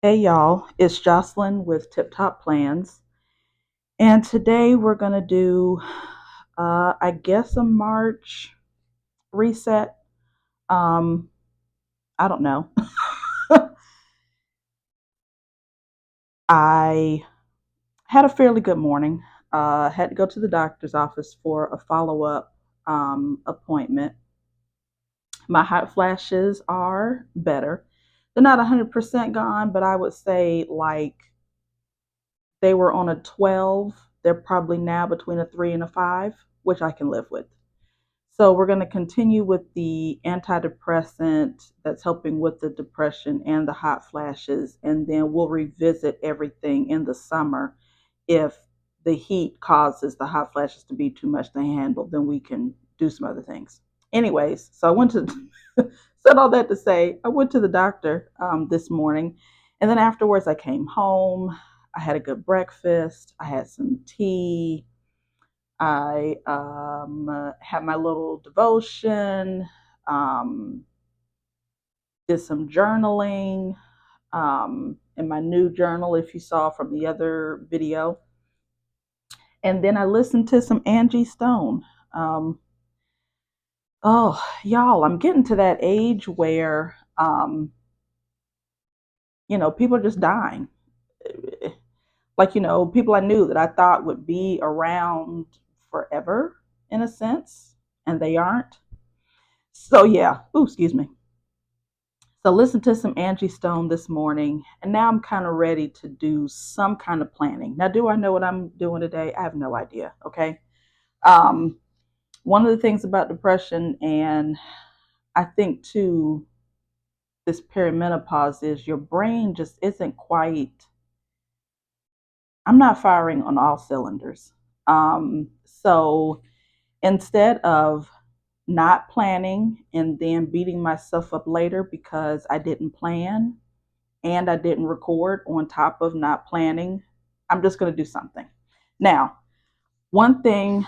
Hey y'all, it's Jocelyn with Tip Top Plans, and today we're gonna do, I guess, a March reset. Um, I don't know. I had a fairly good morning. Had to go to the doctor's office for a follow-up appointment. My hot flashes are better. They're not 100% gone, but I would say like they were on a 12. They're probably now between a 3 and a 5, which I can live with. So we're going to continue with the antidepressant that's helping with the depression and the hot flashes, and then we'll revisit everything in the summer. If the heat causes the hot flashes to be too much to handle, then we can do some other things. Anyways, so I went to said all that to say I went to the doctor this morning, and then afterwards I came home. I had a good breakfast. I had some tea. I had my little devotion, um, did some journaling in my new journal, if you saw from the other video. And then I listened to some Angie Stone. Um, oh, y'all, I'm getting to that age where, people are just dying. Like, people I knew that I thought would be around forever in a sense, and they aren't. So, yeah. Ooh, excuse me. So listen to some Angie Stone this morning, and now I'm kind of ready to do some kind of planning. Now, do I know what I'm doing today? I have no idea. Okay. Um, One of the things about depression, and I think too, this perimenopause is your brain just isn't quite. I'm not firing on all cylinders. So instead of not planning and then beating myself up later because I didn't plan, and I didn't record on top of not planning, I'm just going to do something. Now, one thing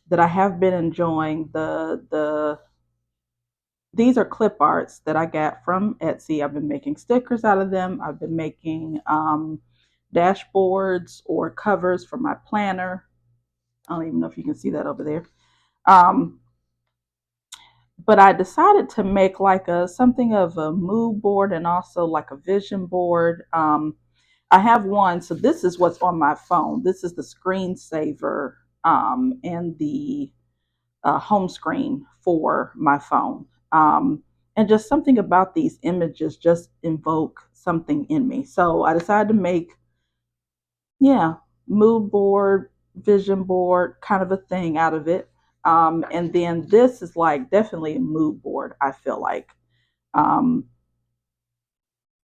that I have been enjoying, these are clip arts that I got from Etsy. I've been making stickers out of them. I've been making dashboards or covers for my planner. I don't even know if you can see that over there. Um, but I decided to make like a something of a mood board and also like a vision board. I have one, so this is what's on my phone. This is the screensaver and the home screen for my phone. And just something about these images just invoke something in me. So I decided to make, yeah, mood board, vision board, kind of a thing out of it. And then this is like definitely a mood board, I feel like. Um,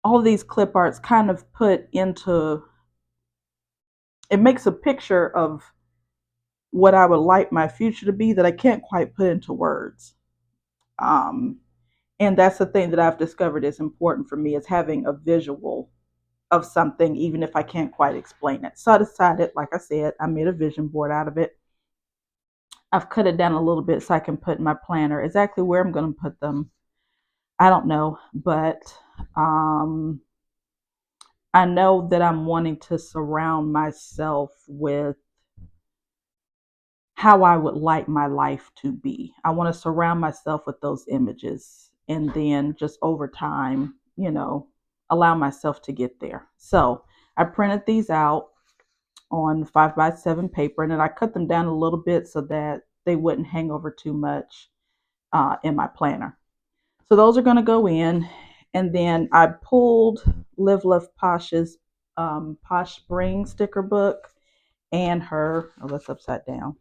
all of these clip arts kind of put into, it makes a picture of what I would like my future to be that I can't quite put into words. Um, and that's the thing that I've discovered is important for me is having a visual of something, even if I can't quite explain it. So I decided, like I said, I made a vision board out of it. I've cut it down a little bit so I can put in my planner. Exactly where I'm going to put them, I don't know, but um, I know that I'm wanting to surround myself with how I would like my life to be. I want to surround myself with those images and then just over time, allow myself to get there. So I printed these out on 5x7 paper and then I cut them down a little bit so that they wouldn't hang over too much in my planner. So those are going to go in. And then I pulled Live Love Posh's Posh Spring sticker book and her, oh, that's upside down,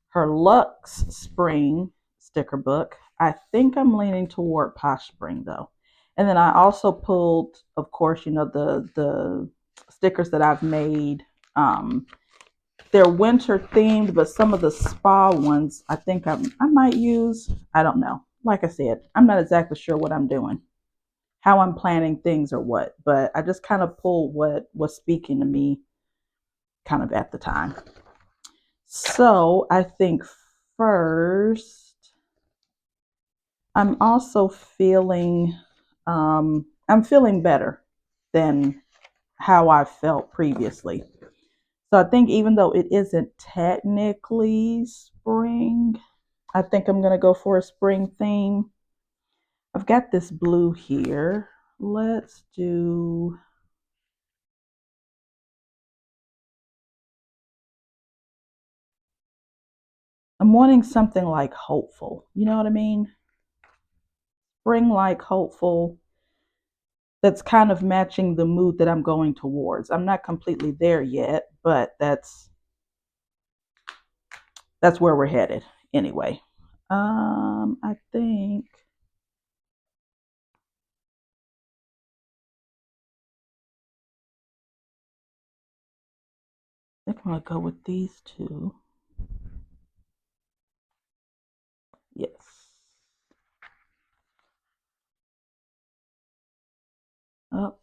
her Lux Spring sticker book. I think I'm leaning toward Posh Spring though. And then I also pulled, of course, the stickers that I've made. Um, they're winter themed, but some of the spa ones I think I might use. I don't know. Like I said, I'm not exactly sure what I'm doing, how I'm planning things or what, but I just kind of pulled what was speaking to me kind of at the time. So I think first, I'm also feeling, I'm feeling better. than how I felt previously. So I think even though it isn't technically spring, I think I'm going to go for a spring theme. I've got this blue here. Let's do, I'm wanting something like hopeful. You know what I mean? Spring like hopeful. That's kind of matching the mood that I'm going towards. I'm not completely there yet, but that's where we're headed anyway. I think I'm gonna go with these two. Yes. Oh,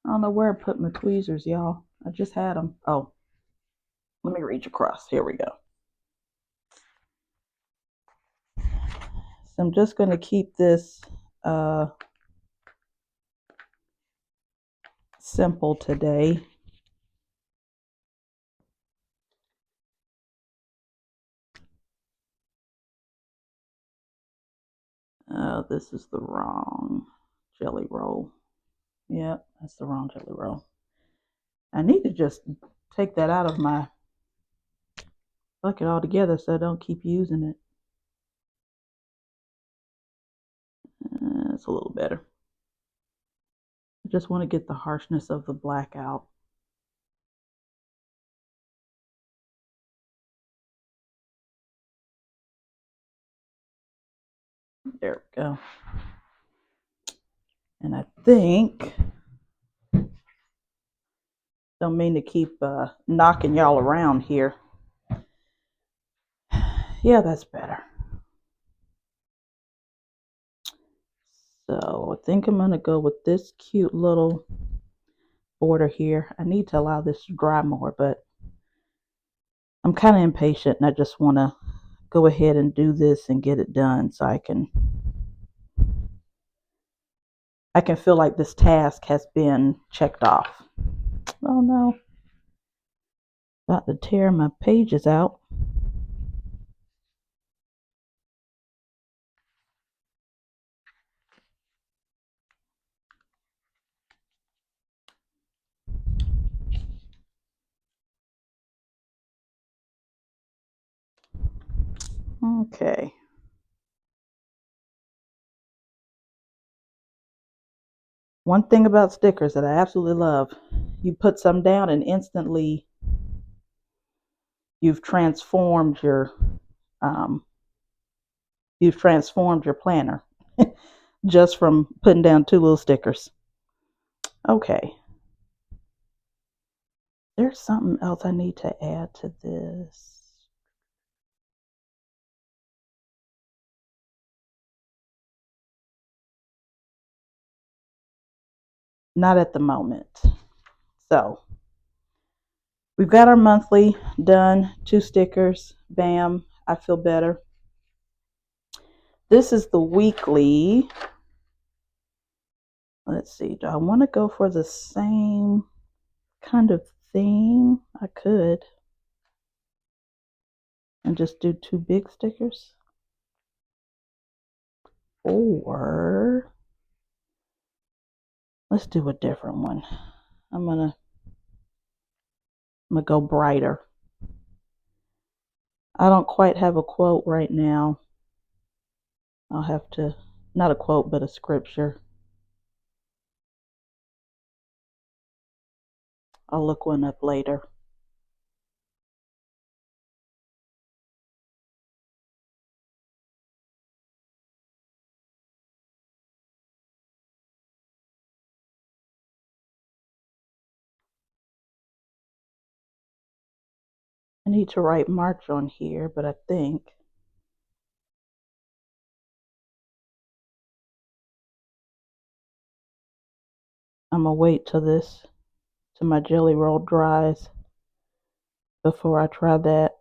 I don't know where I put my tweezers, y'all. I just had them. Oh, let me reach across. Here we go. So I'm just gonna keep this simple today. Oh, this is the wrong jelly roll. Yep, that's the wrong jelly roll. I need to just take that out of my bucket altogether so I don't keep using it. It's a little better. I just want to get the harshness of the black out. There we go. And I think, don't mean to keep knocking y'all around here. Yeah, that's better. So I think I'm going to go with this cute little border here. I need to allow this to dry more, but I'm kind of impatient and I just want to go ahead and do this and get it done so I can feel like this task has been checked off. Oh no. About to tear my pages out. Okay. One thing about stickers that I absolutely love, you put some down and instantly you've transformed your um, planner just from putting down two little stickers. Okay. There's something else I need to add to this. Not at the moment. So we've got our monthly done, 2 stickers. Bam, I feel better. This is the weekly. Let's see, do I want to go for the same kind of theme? I could. And just do 2 big stickers. Or let's do a different one. I'm gonna go brighter. I don't quite have a quote right now. I'll have to, not a quote, but a scripture. I'll look one up later. I need to write March on here, but I think I'm gonna wait till my jelly roll dries before I try that.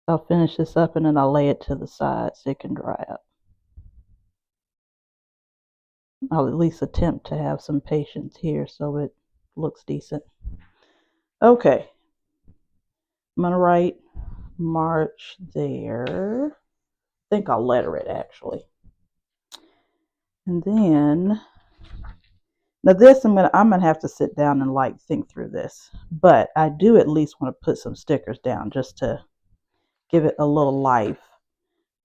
I'll finish this up and then I'll lay it to the side so it can dry up. I'll at least attempt to have some patience here so it looks decent. Okay, I'm gonna write March there. I think I'll letter it actually. And then, now this I'm gonna have to sit down and like think through this, but I do at least want to put some stickers down just to give it a little life.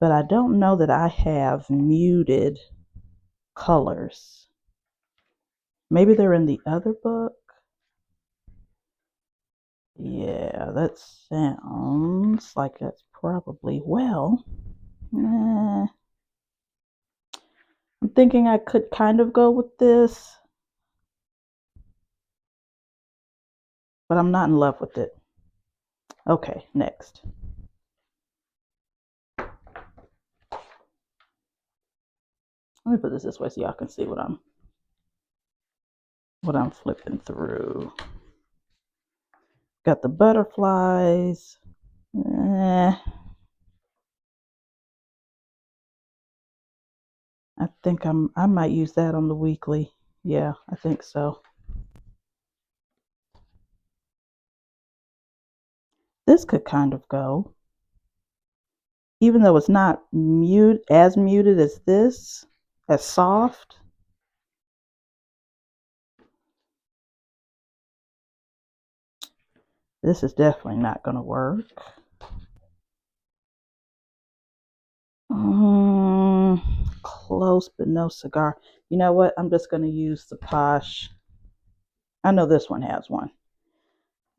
But I don't know that I have muted colors. Maybe they're in the other book. Yeah, that sounds like that's probably, well, I'm thinking I could kind of go with this, but I'm not in love with it. Okay, next. Let me put this way so y'all can see what I'm flipping through. Got the butterflies. I think I might use that on the weekly. Yeah, I think so. This could kind of go. Even though it's not as muted as this, as soft. This is definitely not going to work. Close, but no cigar. You know what? I'm just going to use the Posh. I know this one has one.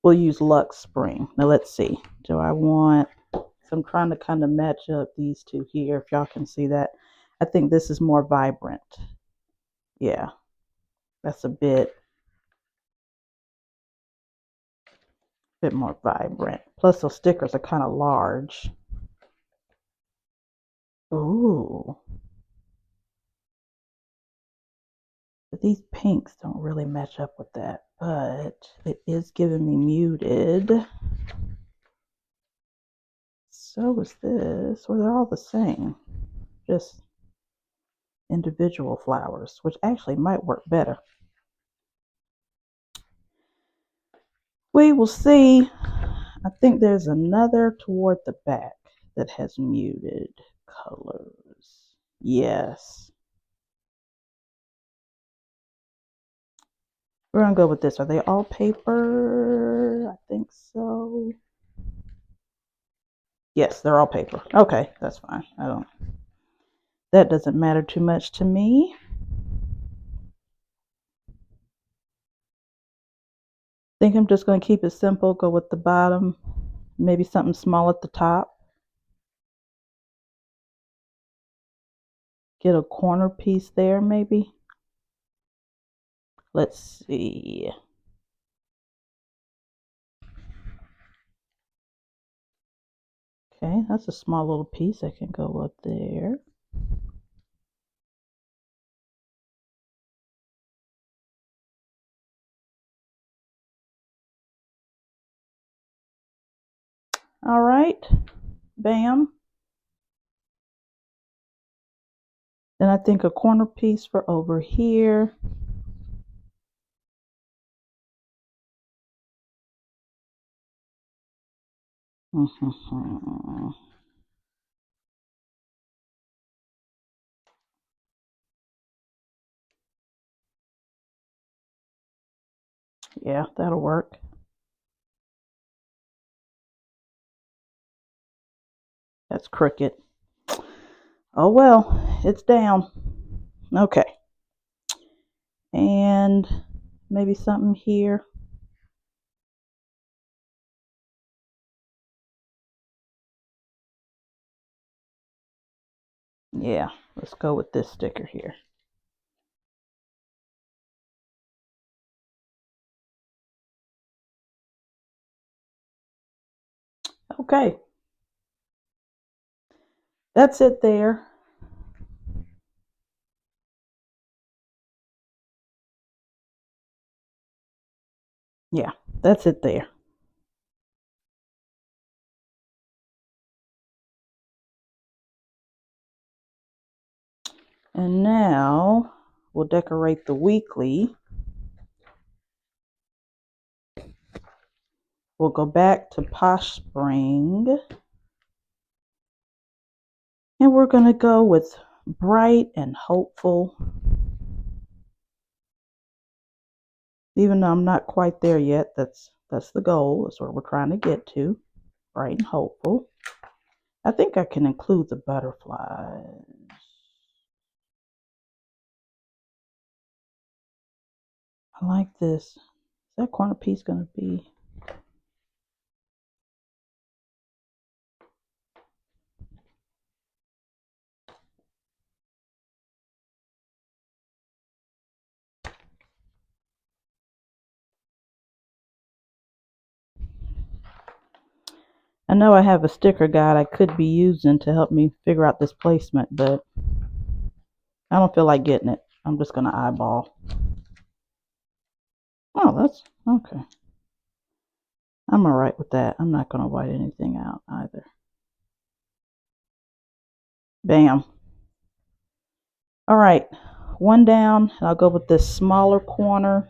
We'll use Lux Spring. Now let's see. Do I want... So I'm trying to kind of match up these two here, if y'all can see that. I think this is more vibrant. Yeah, that's a bit more vibrant. Plus those stickers are kind of large. Ooh. But these pinks don't really match up with that, but it is giving me muted. So is this. Well, they're all the same. Just individual flowers, which actually might work better. We will see. I think there's another toward the back that has muted colors. Yes. We're going to go with this. Are they all paper? I think so. Yes, they're all paper. Okay, that's fine. That doesn't matter too much to me. I think I'm just going to keep it simple. Go with the bottom. Maybe something small at the top. Get a corner piece there, maybe. Let's see. Okay, that's a small little piece that can go up there. All right, bam. Then I think a corner piece for over here. Yeah, that'll work. That's crooked. Oh well, it's down. Okay. And maybe something here. Yeah, let's go with this sticker here. Okay. That's it there. Yeah, that's it there. And now we'll decorate the weekly. We'll go back to Posh Spring. And we're going to go with bright and hopeful. Even though I'm not quite there yet, that's the goal. That's what we're trying to get to. Bright and hopeful. I think I can include the butterflies. I like this. Is that corner piece going to be? I know I have a sticker guide I could be using to help me figure out this placement, but I don't feel like getting it. I'm just going to eyeball. Oh, that's okay. I'm all right with that. I'm not going to white anything out either. Bam. All right, one down, and I'll go with this smaller corner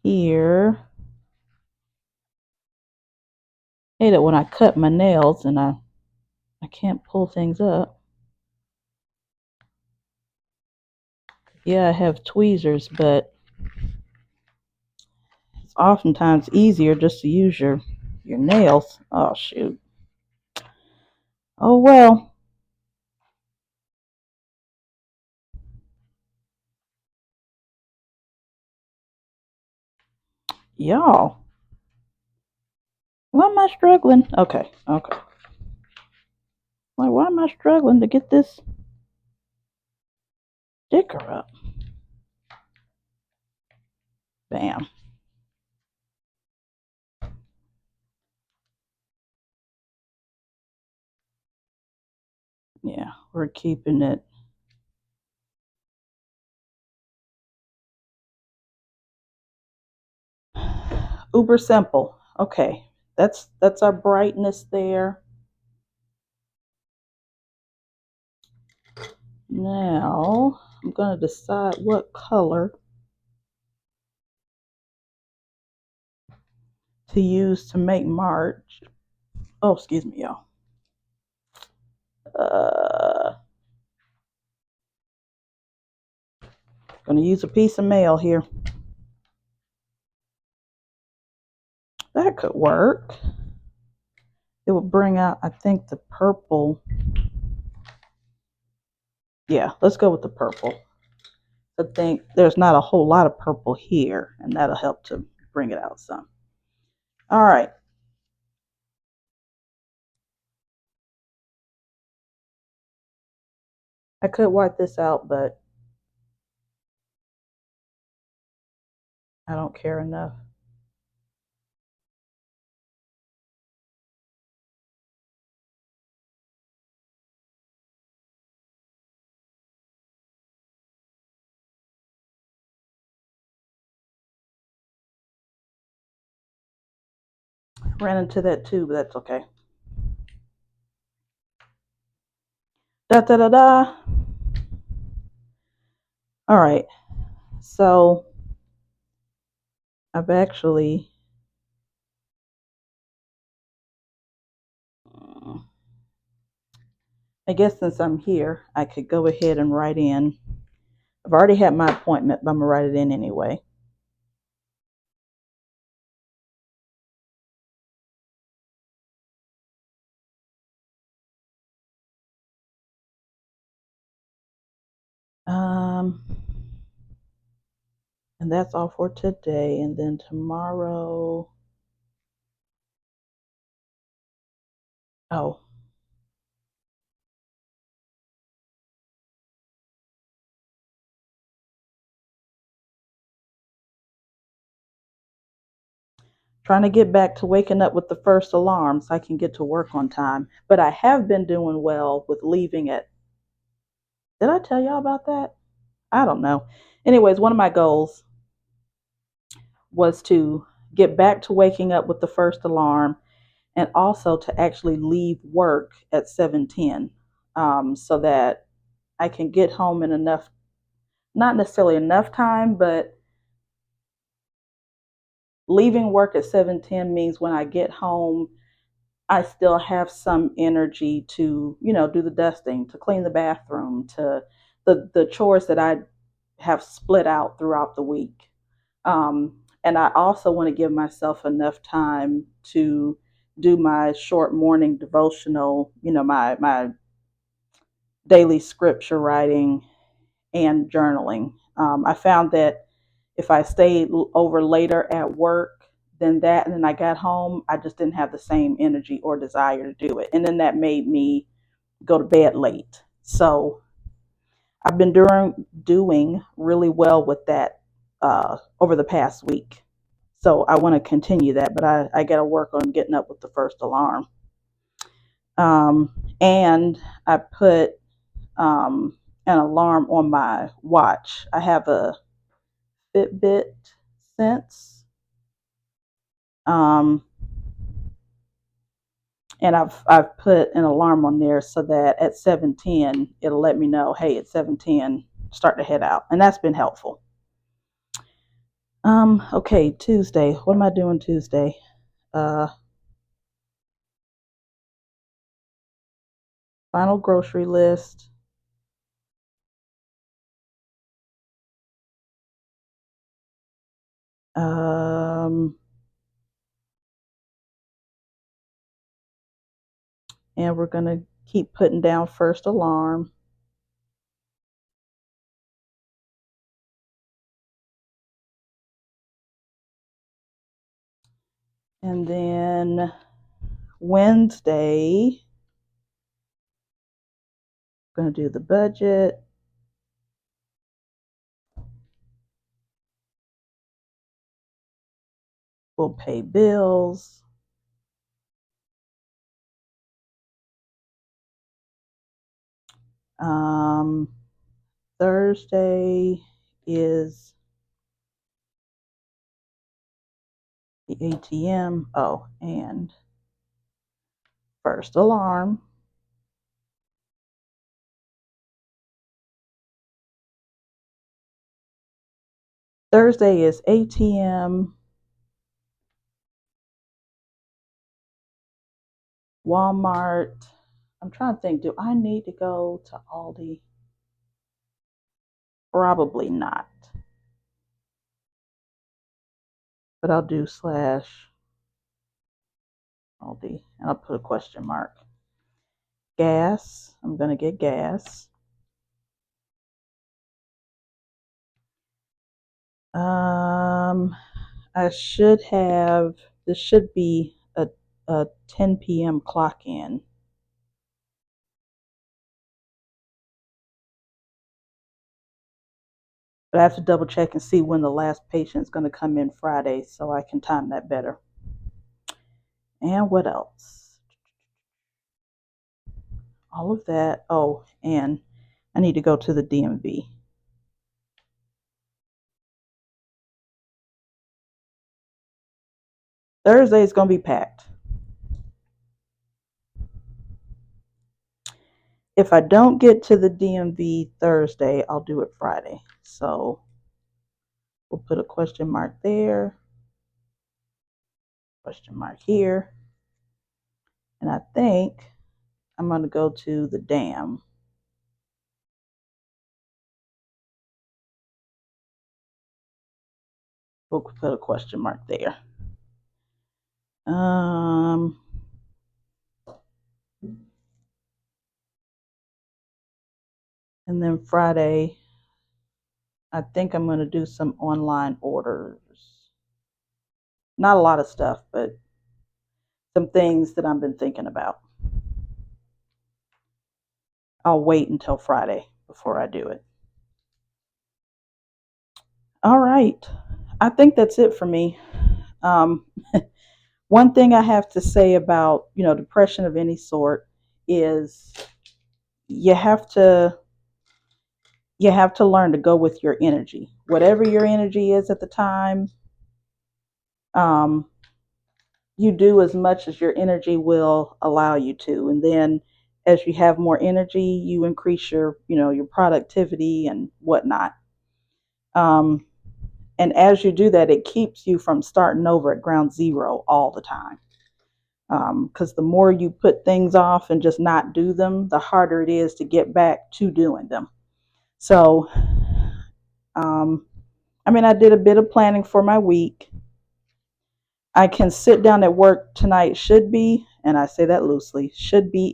here. I hate it when I cut my nails and I can't pull things up. Yeah, I have tweezers, but it's oftentimes easier just to use your nails. Oh, shoot. Oh, well. Y'all. Why am I struggling? Okay. Like, why am I struggling to get this sticker up? Bam. Yeah, we're keeping it uber simple. Okay, that's our brightness there. Now I'm going to decide what color to use to make March. Oh, excuse me, y'all. Going to use a piece of mail here. That could work. It will bring out, I think, the purple. Yeah, let's go with the purple. I think there's not a whole lot of purple here, and that'll help to bring it out some. All right. I could wipe this out, but I don't care enough. Ran into that too, but that's okay. Da da da da. All right. So I've actually I guess since I'm here, I could go ahead and write in. I've already had my appointment, but I'm going to write it in anyway. And that's all for today. And then tomorrow, oh, trying to get back to waking up with the first alarm so I can get to work on time. But I have been doing well with leaving it. Did I tell y'all about that? I don't know. Anyways, one of my goals was to get back to waking up with the first alarm and also to actually leave work at 7:10, so that I can get home in enough, not necessarily enough time, but leaving work at 7:10 means when I get home, I still have some energy to, do the dusting, to clean the bathroom, to the chores that I have split out throughout the week. And I also want to give myself enough time to do my short morning devotional, my daily scripture writing and journaling. I found that if I stayed over later at work than that, and then I got home, I just didn't have the same energy or desire to do it. And then that made me go to bed late. So I've been doing really well with that over the past week. So I want to continue that, but I got to work on getting up with the first alarm. And I put an alarm on my watch. I have a Fitbit Sense, um, and I've put an alarm on there so that at 7:10 it'll let me know, hey, it's 7:10, start to head out, and that's been helpful. Okay, Tuesday. What am I doing Tuesday? Final grocery list. Um, and we're gonna keep putting down first alarm. And then Wednesday, we're gonna do the budget. We'll pay bills. Um, Thursday is the ATM. Oh, and first alarm. Thursday is ATM, Walmart. I'm trying to think, do I need to go to Aldi? Probably not. But I'll do slash Aldi, and I'll put a question mark. Gas. I'm going to get gas. I should have, this should be a 10 p.m. clock in. But I have to double check and see when the last patient is going to come in Friday so I can time that better. And what else? All of that. Oh, and I need to go to the DMV. Thursday is going to be packed. If I don't get to the DMV Thursday, I'll do it Friday. So we'll put a question mark there, question mark here. And I think I'm going to go to the dam. We'll put a question mark there. And then Friday, I think I'm going to do some online orders. Not a lot of stuff, but some things that I've been thinking about. I'll wait until Friday before I do it. All right. I think that's it for me. Um, one thing I have to say about, depression of any sort is you have to learn to go with your energy. Whatever your energy is at the time, you do as much as your energy will allow you to. And then as you have more energy, you increase your, your productivity and whatnot. Um, and as you do that, it keeps you from starting over at ground zero all the time. Because the more you put things off and just not do them, the harder it is to get back to doing them. So, um, I did a bit of planning for my week. I can sit down at work tonight, should be, and I say that loosely, should be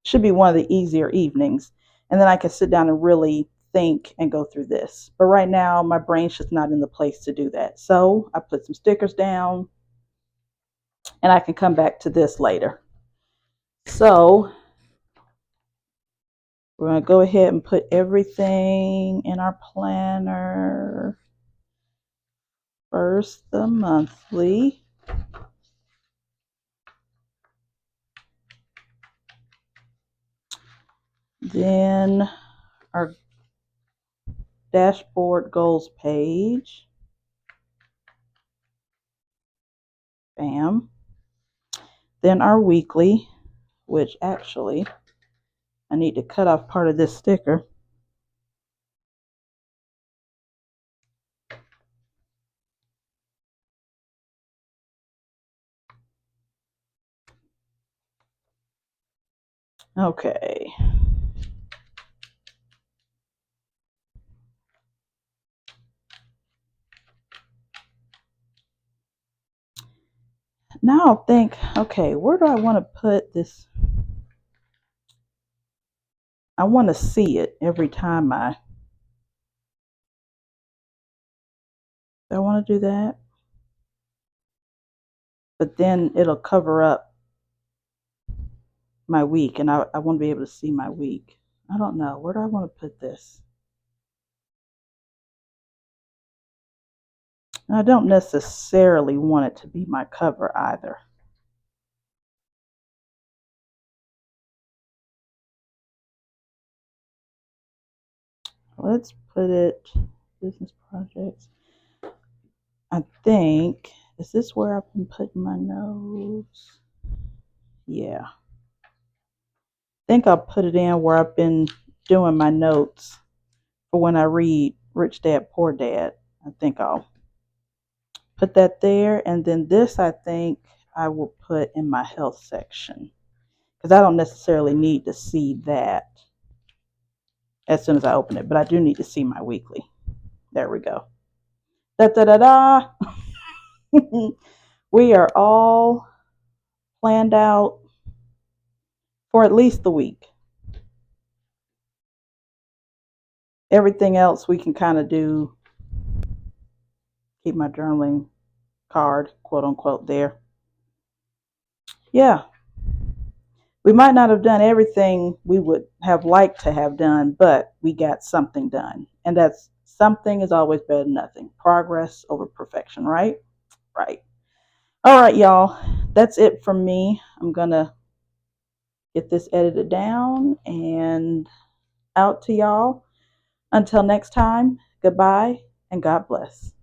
one of the easier evenings. And then I can sit down and really think and go through this. But right now, my brain's just not in the place to do that. So I put some stickers down and I can come back to this later. So we're going to go ahead and put everything in our planner. First, the monthly. Then our dashboard goals page. Bam. Then our weekly, which actually I need to cut off part of this sticker. Okay. Now I'll think, okay, where do I want to put this? I want to see it every time I want to do that. But then it'll cover up my week, and I want to be able to see my week. I don't know. Where do I want to put this? I don't necessarily want it to be my cover either. Let's put it business projects. I think, is this where I've been putting my notes? Yeah. I think I'll put it in where I've been doing my notes for when I read Rich Dad, Poor Dad. I think I'll put that there. And then this, I think I will put in my health section, because I don't necessarily need to see that as soon as I open it, but I do need to see my weekly. There we go. Da da da da. We are all planned out for at least the week. Everything else we can kind of do. Keep my journaling card, quote unquote, there. Yeah. We might not have done everything we would have liked to have done, but we got something done. And that's something is always better than nothing. Progress over perfection, right? Right. All right, y'all. That's it from me. I'm going to get this edited down and out to y'all. Until next time, goodbye and God bless.